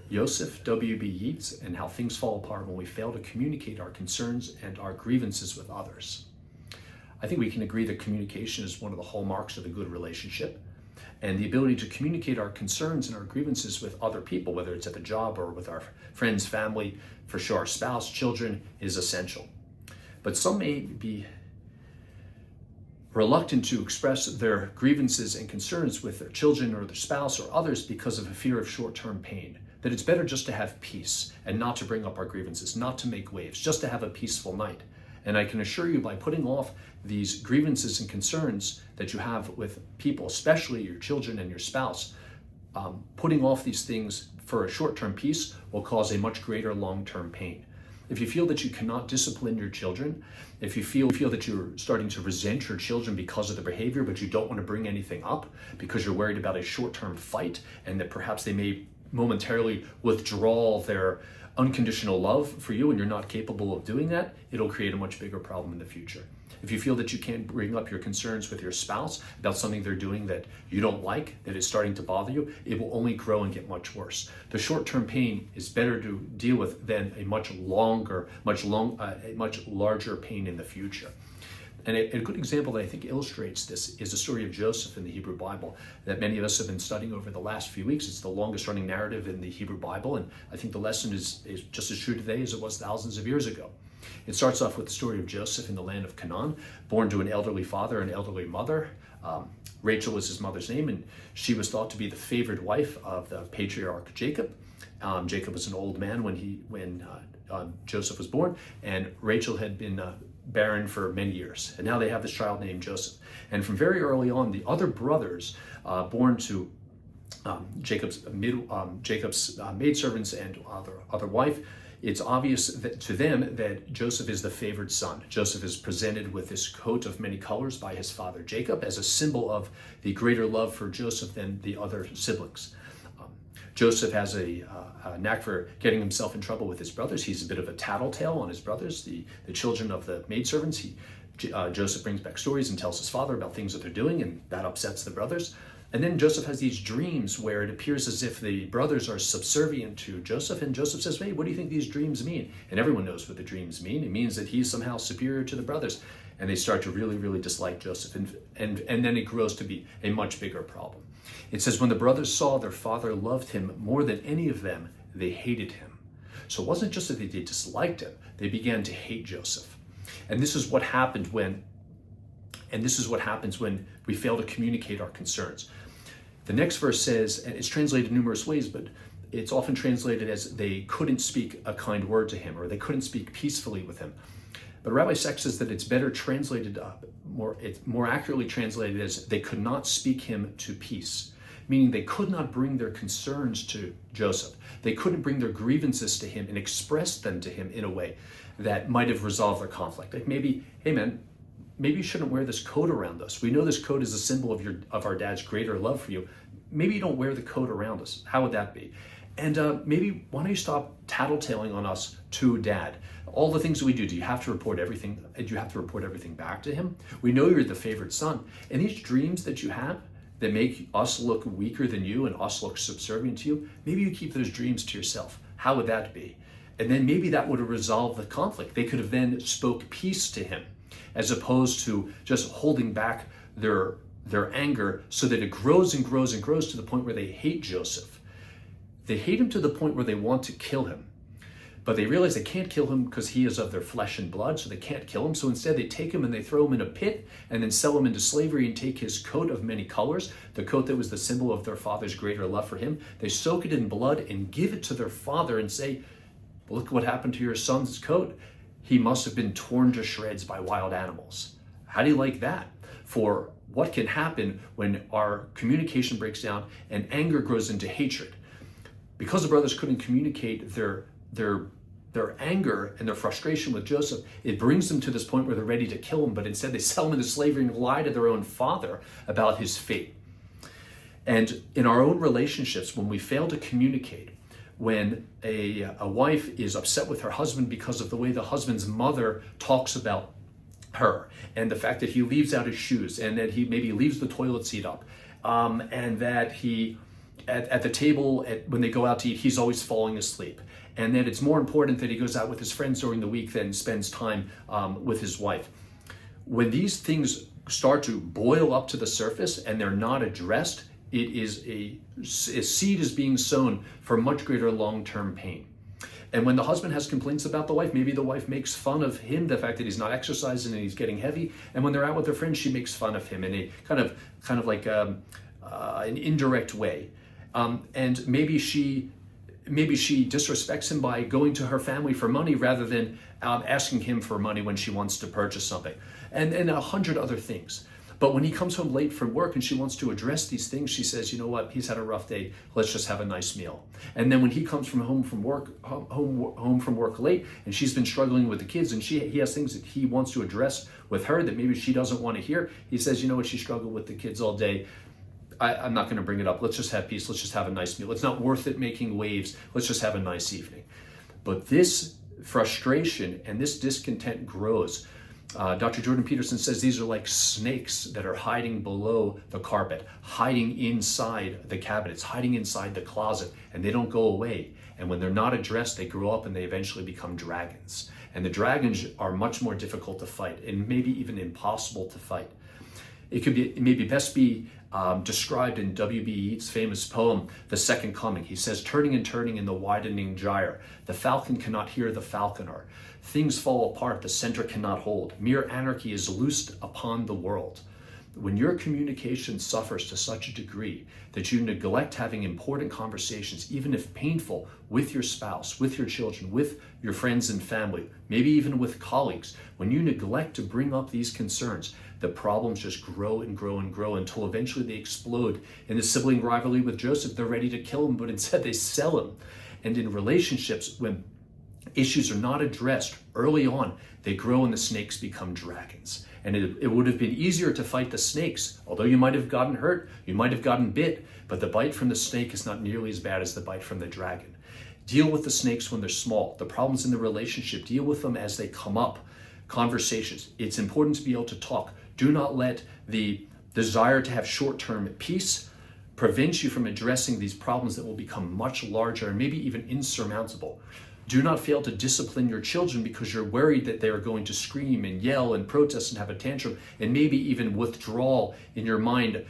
Yosef W.B. Yeats and How Things Fall Apart When We Fail to Communicate Our Concerns and Our Grievances with Others. I think we can agree that communication is one of the hallmarks of a good relationship, and the ability to communicate our concerns and our grievances with other people, whether it's at the job or with our friends, family, for sure our spouse, children, is essential. But some may be reluctant to express their grievances and concerns with their children or their spouse or others because of a fear of short-term pain. That it's better just to have peace and not to bring up our grievances, not to make waves, just to have a peaceful night. And I can assure you, by putting off these grievances and concerns that you have with people, especially your children and your spouse, putting off these things for a short-term peace will cause a much greater long-term pain. If you feel that you cannot discipline your children, if you feel that you're starting to resent your children because of their behavior, but you don't want to bring anything up because you're worried about a short-term fight and that perhaps they may momentarily withdraw their unconditional love for you and you're not capable of doing that, it'll create a much bigger problem in the future. If you feel that you can't bring up your concerns with your spouse about something they're doing that you don't like, that is starting to bother you, it will only grow and get much worse. The short-term pain is better to deal with than a much larger pain in the future. And a good example that I think illustrates this is the story of Joseph in the Hebrew Bible that many of us have been studying over the last few weeks. It's the longest running narrative in the Hebrew Bible, and I think the lesson is just as true today as it was thousands of years ago. It starts off with the story of Joseph in the land of Canaan, born to an elderly father and elderly mother. Rachel was his mother's name, and she was thought to be the favored wife of the patriarch Jacob. Jacob was an old man when Joseph was born, and Rachel had been barren for many years. And now they have this child named Joseph. And from very early on, the other brothers born to Jacob's maidservants and other wife, it's obvious to them that Joseph is the favored son. Joseph is presented with this coat of many colors by his father Jacob as a symbol of the greater love for Joseph than the other siblings. Joseph has a knack for getting himself in trouble with his brothers. He's a bit of a tattletale on his brothers, the children of the maidservants. Joseph brings back stories and tells his father about things that they're doing, and that upsets the brothers. And then Joseph has these dreams where it appears as if the brothers are subservient to Joseph, and Joseph says, "Hey, what do you think these dreams mean?" And everyone knows what the dreams mean. It means that he's somehow superior to the brothers. And they start to really, really dislike Joseph. And then it grows to be a much bigger problem. It says, when the brothers saw their father loved him more than any of them, they hated him. So it wasn't just that they disliked him, they began to hate Joseph. And this is what happened when we fail to communicate our concerns. The next verse says, and it's translated numerous ways, but it's often translated as they couldn't speak a kind word to him, or they couldn't speak peacefully with him. But Rabbi Sachs says that it's better translated, it's more accurately translated as they could not speak him to peace, meaning they could not bring their concerns to Joseph. They couldn't bring their grievances to him and express them to him in a way that might have resolved their conflict. Like maybe, hey man, maybe you shouldn't wear this coat around us. We know this coat is a symbol of our dad's greater love for you. Maybe you don't wear the coat around us. How would that be? And maybe why don't you stop tattletaling on us to dad? All the things that we do you have to report everything? Do you have to report everything back to him? We know you're the favorite son. And these dreams that you have that make us look weaker than you and us look subservient to you, maybe you keep those dreams to yourself. How would that be? And then maybe that would have resolved the conflict. They could have then spoke peace to him, as opposed to just holding back their anger so that it grows and grows and grows to the point where they hate Joseph. They hate him to the point where they want to kill him. But they realize they can't kill him because he is of their flesh and blood, so they can't kill him. So instead they take him and they throw him in a pit and then sell him into slavery and take his coat of many colors, the coat that was the symbol of their father's greater love for him. They soak it in blood and give it to their father and say, look what happened to your son's coat. He must have been torn to shreds by wild animals. How do you like that? For what can happen when our communication breaks down and anger grows into hatred? Because the brothers couldn't communicate their anger and their frustration with Joseph, it brings them to this point where they're ready to kill him, but instead they sell him into slavery and lie to their own father about his fate. And in our own relationships, when we fail to communicate, when a wife is upset with her husband because of the way the husband's mother talks about her, and the fact that he leaves out his shoes, and that he maybe leaves the toilet seat up, and that he at the table when they go out to eat, he's always falling asleep. And that it's more important that he goes out with his friends during the week than spends time with his wife. When these things start to boil up to the surface and they're not addressed, it is a seed is being sown for much greater long-term pain. And when the husband has complaints about the wife, maybe the wife makes fun of him, the fact that he's not exercising and he's getting heavy. And when they're out with their friends, she makes fun of him in a kind of like an indirect way. And maybe she disrespects him by going to her family for money rather than asking him for money when she wants to purchase something, and 100 other things. But when he comes home late from work and she wants to address these things, she says, you know what, he's had a rough day, let's just have a nice meal. And then when he comes home from work late and she's been struggling with the kids and he has things that he wants to address with her that maybe she doesn't want to hear, he says, you know what, she struggled with the kids all day, I'm not going to bring it up. Let's just have peace. Let's just have a nice meal. It's not worth it making waves. Let's just have a nice evening. But this frustration and this discontent grows. Dr. Jordan Peterson says these are like snakes that are hiding below the carpet, hiding inside the cabinets, hiding inside the closet, and they don't go away. And when they're not addressed, they grow up and they eventually become dragons. And the dragons are much more difficult to fight and maybe even impossible to fight. It maybe best be described in W.B. Yeats' famous poem, The Second Coming. He says, turning and turning in the widening gyre, the falcon cannot hear the falconer. Things fall apart, the center cannot hold. Mere anarchy is loosed upon the world. When your communication suffers to such a degree that you neglect having important conversations, even if painful, with your spouse, with your children, with your friends and family, maybe even with colleagues, when you neglect to bring up these concerns, the problems just grow and grow and grow until eventually they explode. In the sibling rivalry with Joseph, they're ready to kill him, but instead they sell him. And in relationships, when issues are not addressed early on, they grow and the snakes become dragons. And it would have been easier to fight the snakes, although you might have gotten hurt, you might have gotten bit, but the bite from the snake is not nearly as bad as the bite from the dragon. Deal with the snakes when they're small. The problems in the relationship, deal with them as they come up. Conversations. It's important to be able to talk. Do not let the desire to have short-term peace prevent you from addressing these problems that will become much larger and maybe even insurmountable. Do not fail to discipline your children because you're worried that they are going to scream and yell and protest and have a tantrum and maybe even withdraw in your mind,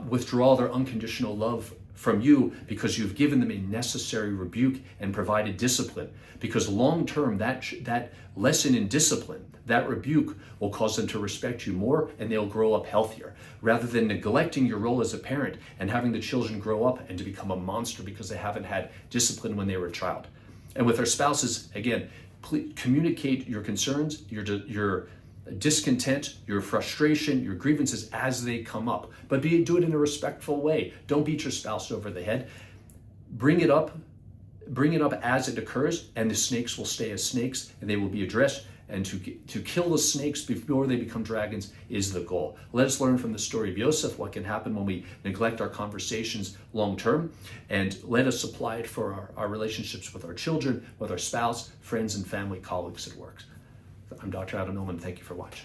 withdraw their unconditional love from you because you've given them a necessary rebuke and provided discipline. Because long-term, that lesson in discipline, that rebuke will cause them to respect you more and they'll grow up healthier, rather than neglecting your role as a parent and having the children grow up and to become a monster because they haven't had discipline when they were a child. And with our spouses, again, please communicate your concerns, your discontent, your frustration, your grievances as they come up. But do it in a respectful way. Don't beat your spouse over the head. Bring it up as it occurs, and the snakes will stay as snakes, and they will be addressed. And to kill the snakes before they become dragons is the goal. Let us learn from the story of Yosef what can happen when we neglect our conversations long term, and let us apply it for our relationships with our children, with our spouse, friends, and family, colleagues at work. I'm Dr. Adam Millman. Thank you for watching.